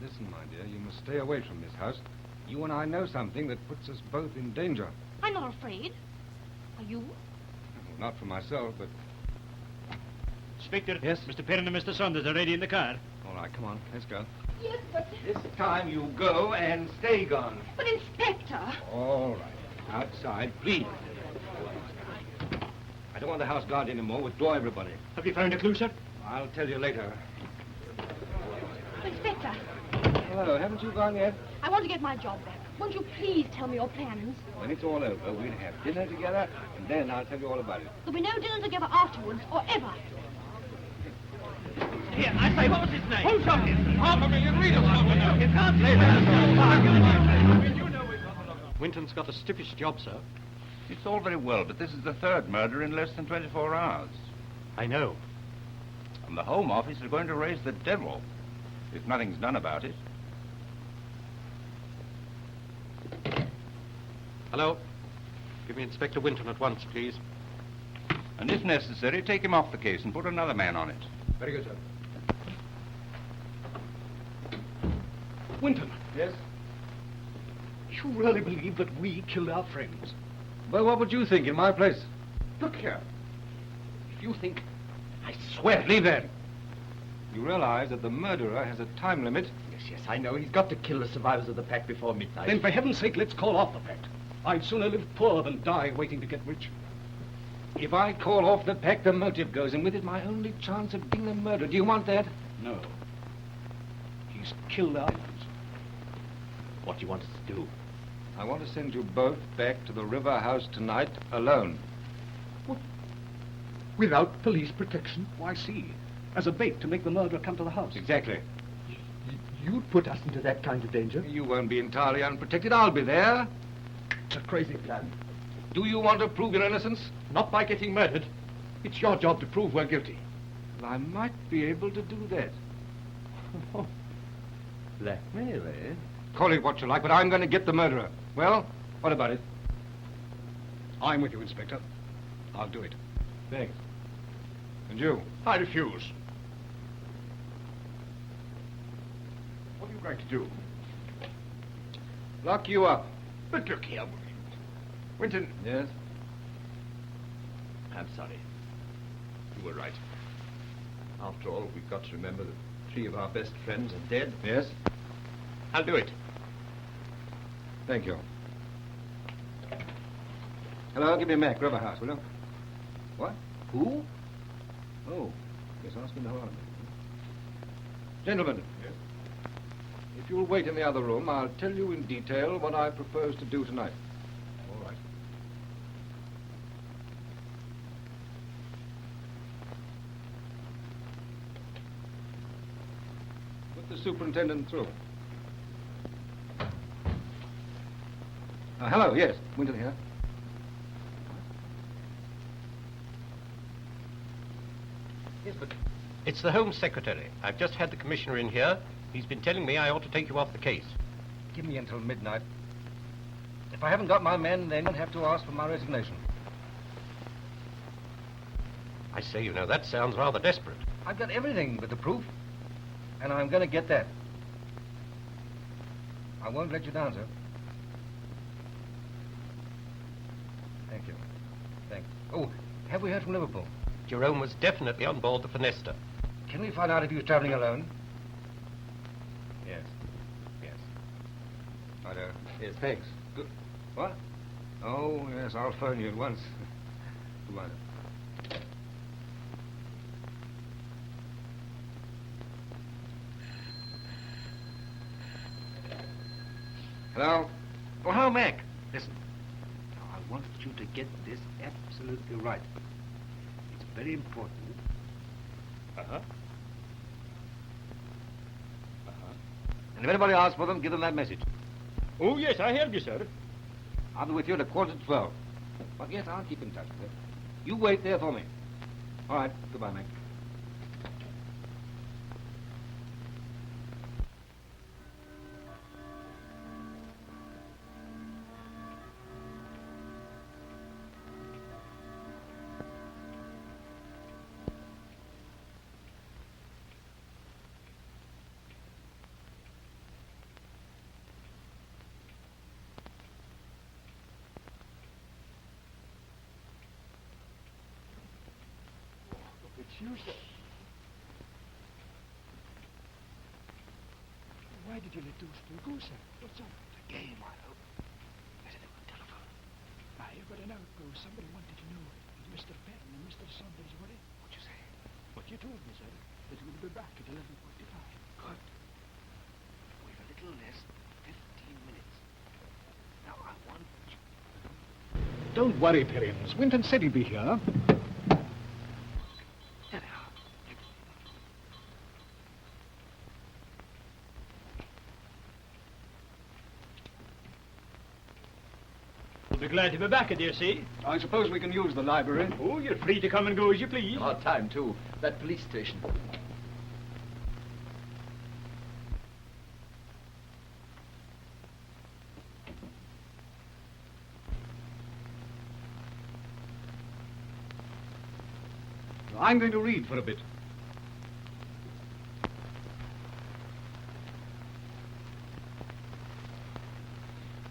Listen, my dear, you must stay away from this house. You and I know something that puts us both in danger. I'm not afraid. Are you? Well, not for myself, but... Inspector. Yes? Mr. Perrin and Mr. Saunders are ready in the car. All right, come on, let's go. Yes, but... This time you go and stay gone. But, Inspector... All right. Outside, please. I don't want the house guard anymore. Withdraw everybody. Have you found a clue, sir? I'll tell you later. Inspector, Hello, haven't you gone yet? I want to get my job back. Won't you please tell me your plans? When it's all over, we'll have dinner together, and then I'll tell you all about it. There'll be no dinner together afterwards, or ever. Here, I say, what was his name? Who shot him? $500,000 read us. You can't say that. Winton's got a stiffish job, sir. It's all very well, but this is the third murder in less than 24 hours. I know. And the Home Office are going to raise the devil if nothing's done about it. Hello? Give me Inspector Winton at once, please. And if necessary, take him off the case and put another man on it. Very good, sir. Winton, Yes? you really believe that we killed our friends? Well, what would you think in my place? Look here. If you think... I swear... Leave that. You realize that the murderer has a time limit? Yes, I know. He's got to kill the survivors of the pact before midnight. Then for heaven's sake, let's call off the pact. I'd sooner live poor than die waiting to get rich. If I call off the pact, the motive goes, and with it my only chance of being a murderer. Do you want that? No. He's killed our friends. What do you want us to do? I want to send you both back to the River House tonight alone. Without police protection? Why, see, as a bait to make the murderer come to the house. Exactly. You'd put us into that kind of danger? You won't be entirely unprotected. I'll be there. It's a crazy plan. Do you want to prove your innocence? Not by getting murdered. It's your job to prove we're guilty. Well, I might be able to do that. Blackmail, eh? Call it what you like, but I'm going to get the murderer. Well, what about it? I'm with you, Inspector. I'll do it. Thanks. And you? I refuse. What are you going to do? Lock you up. But look here, Winton. Yes? I'm sorry. You were right. After all, we've got to remember that 3 of our best friends are dead. Yes? I'll do it. Thank you. Hello, give me a Mac, River House, will you? What? Who? Oh, yes, ask him to hold on. Gentlemen. Yes? If you'll wait in the other room, I'll tell you in detail what I propose to do tonight. All right. Put the superintendent through. Hello, yes, Winton here. Yes, but it's the Home Secretary. I've just had the Commissioner in here. He's been telling me I ought to take you off the case. Give me until midnight. If I haven't got my men, they won't have to ask for my resignation. I say, you know, that sounds rather desperate. I've got everything but the proof, and I'm going to get that. I won't let you down, sir. Thank you. Thanks. Oh, have we heard from Liverpool? Jerome was definitely on board the Finesta. Can we find out if he was traveling alone? Yes. Yes. Righto. Yes, thanks. Good. What? Oh, yes, I'll phone you at once. Goodbye. Hello? Oh, hello, Mac. Listen. Now, I want you to get this absolutely right. It's very important. Uh-huh. And if anybody asks for them, give them that message. Oh, yes, I heard you, sir. I'll be with you at 11:15. But yes, I'll keep in touch with you. You wait there for me. All right. Goodbye, Mac. It's useless. Why did you let those two go, sir? What's up? The game, I hope. There's a little telephone. I've got an outpost. Somebody wanted to know if Mr. Patton and Mr. Saunders were in. What'd you say? What you told me, sir. That you would be back at 11:45. Good. We've a little less than 15 minutes. Now, I want you... Don't worry, Perrins. Winton said he'd be here. We'll be glad to be back, I dare say. I suppose we can use the library. Oh, you're free to come and go as you please. Hard time, too. That police station. I'm going to read for a bit.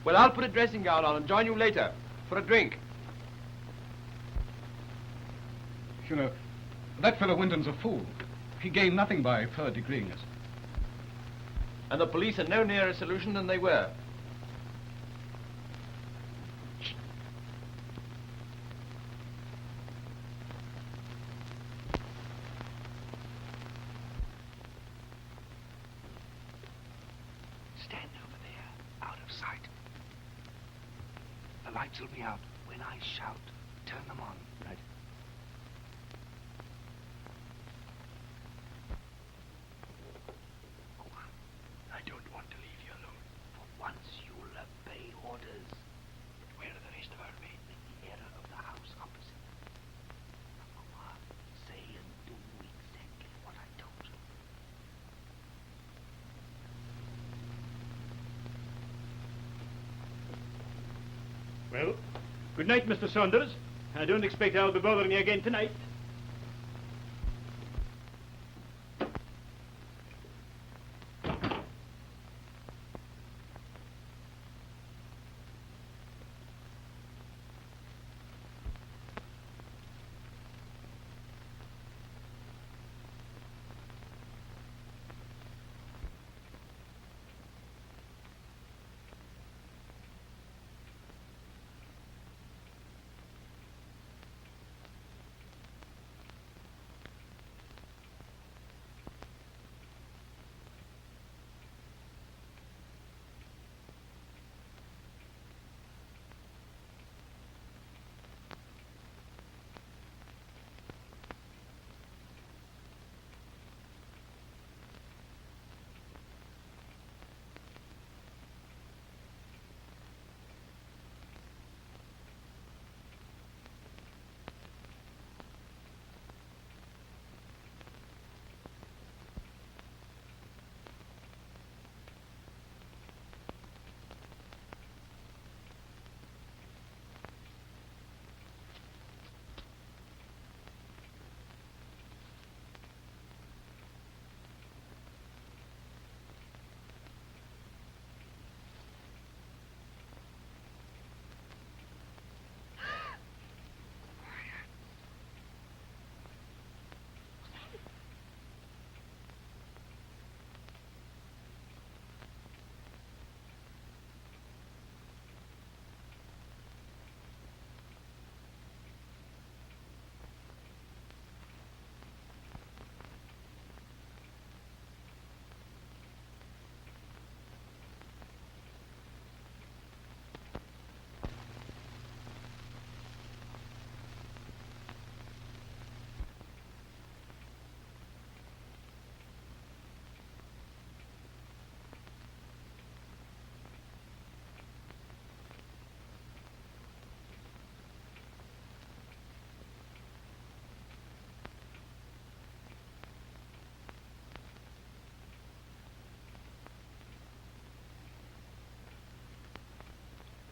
Well, I'll put a dressing gown on and join you later for a drink. You know, that fellow Winton's a fool. He gained nothing by third-degreeing us. And the police are no nearer a solution than they were. Stand over there. The lights will be out. When I shout, turn them on. Right. Go on. I don't want to leave you alone. For once you'll obey orders. Where are the rest of our men? In the area of the house opposite. Now go on. Say and do exactly what I told you. Well, good night, Mr. Saunders. I don't expect I'll be bothering you again tonight.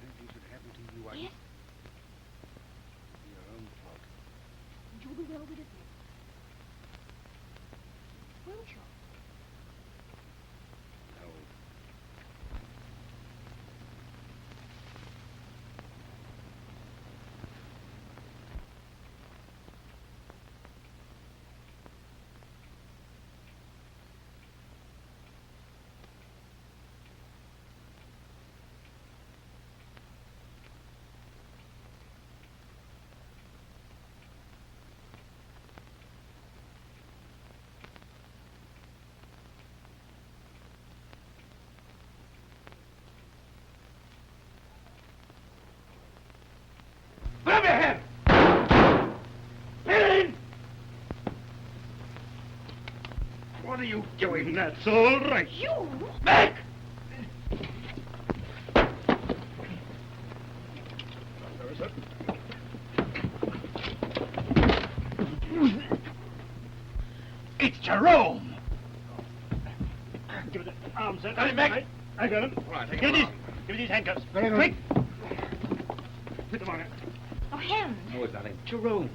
Anything should happen to you, Yes? your own fault. You'll be well with it then. Won't you? No. Put up your hand! In! What are you doing? That's all right. You? Back! It's Jerome! Give me the arms, sir. Got him back. I got him. All right, take Give him me along. these. Give me these handcuffs. Very good. Quick! Put them on it. Oh, Hen. No, it's nothing. Jerome.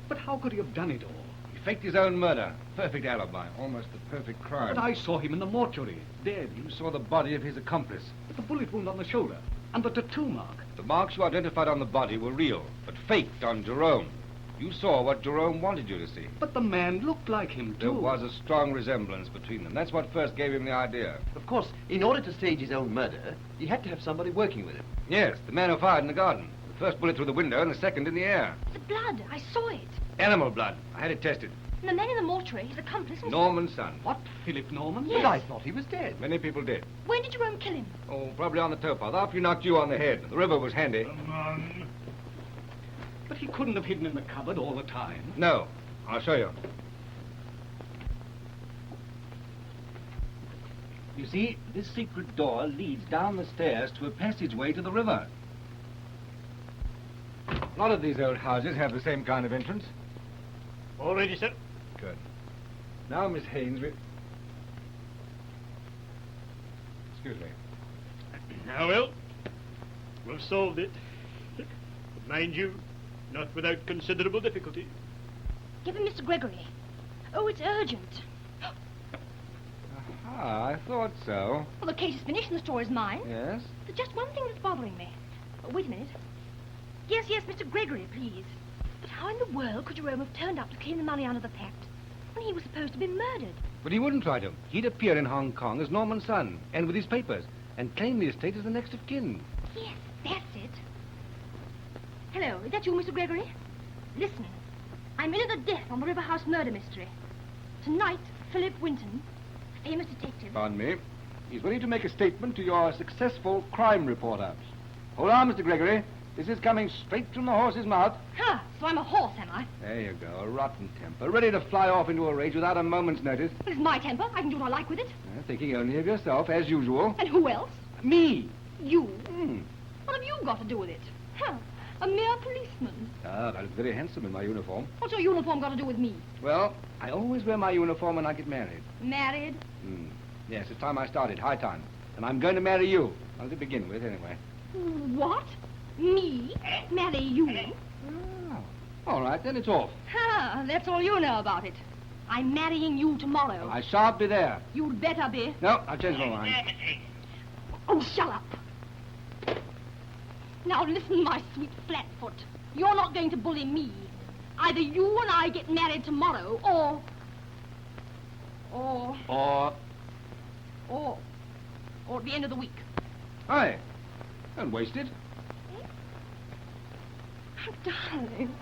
But how could he have done it all? He faked his own murder. Perfect alibi. Almost the perfect crime. But I saw him in the mortuary, dead. You saw the body of his accomplice. With the bullet wound on the shoulder. And the tattoo mark. The marks you identified on the body were real, but faked on Jerome. You saw what Jerome wanted you to see. But the man looked like him, too. There was a strong resemblance between them. That's what first gave him the idea. Of course, in order to stage his own murder, he had to have somebody working with him. Yes, the man who fired in the garden. The first bullet through the window and the second in the air. The blood. I saw it. Animal blood. I had it tested. And the man in the mortuary, his accomplice was... Norman's son. What? Philip Norman? Yes. But I thought he was dead. Many people did. When did Jerome kill him? Oh, probably on the towpath, after he knocked you on the head. The river was handy. Come on. But he couldn't have hidden in the cupboard all the time. No. I'll show you. You see, this secret door leads down the stairs to a passageway to the river. A lot of these old houses have the same kind of entrance. All ready, sir. Good. Now, Miss Haynes, Excuse me. Now, well, we've solved it. But mind you, not without considerable difficulty. Give him Mr. Gregory. Oh, it's urgent. Ah, I thought so. Well, the case is finished and the story's mine. Yes? There's just one thing that's bothering me. Wait a minute. Yes, Mr. Gregory, please. But how in the world could Jerome have turned up to claim the money under the pact when he was supposed to be murdered? But he wouldn't try to. He'd appear in Hong Kong as Norman's son, and with his papers, and claim the estate as the next of kin. Yes, that's it. Hello, is that you, Mr. Gregory? Listen, I'm in at the death on the River House murder mystery. Tonight, Philip Winton, a famous detective... Pardon me. He's ready to make a statement to your successful crime reporter. Hold on, Mr. Gregory. This is coming straight from the horse's mouth. Huh, so I'm a horse, am I? There you go, a rotten temper, ready to fly off into a rage without a moment's notice. Well, it's my temper. I can do what I like with it. Thinking only of yourself, as usual. And who else? Me. You. Hmm. What have you got to do with it? Huh, a mere policeman. Ah, I look very handsome in my uniform. What's your uniform got to do with me? Well, I always wear my uniform when I get married. Married? Hmm. Yes, it's time I started. High time. And I'm going to marry you. Well, to begin with, anyway. What? Me? Marry you? Oh. All right, then it's off. Ha, that's all you know about it. I'm marrying you tomorrow. I shan't be there. You'd better be. No, I've changed my mind. Oh, shut up. Now listen, my sweet flatfoot. You're not going to bully me. Either you and I get married tomorrow, or at the end of the week. Aye. Don't waste it. Darling.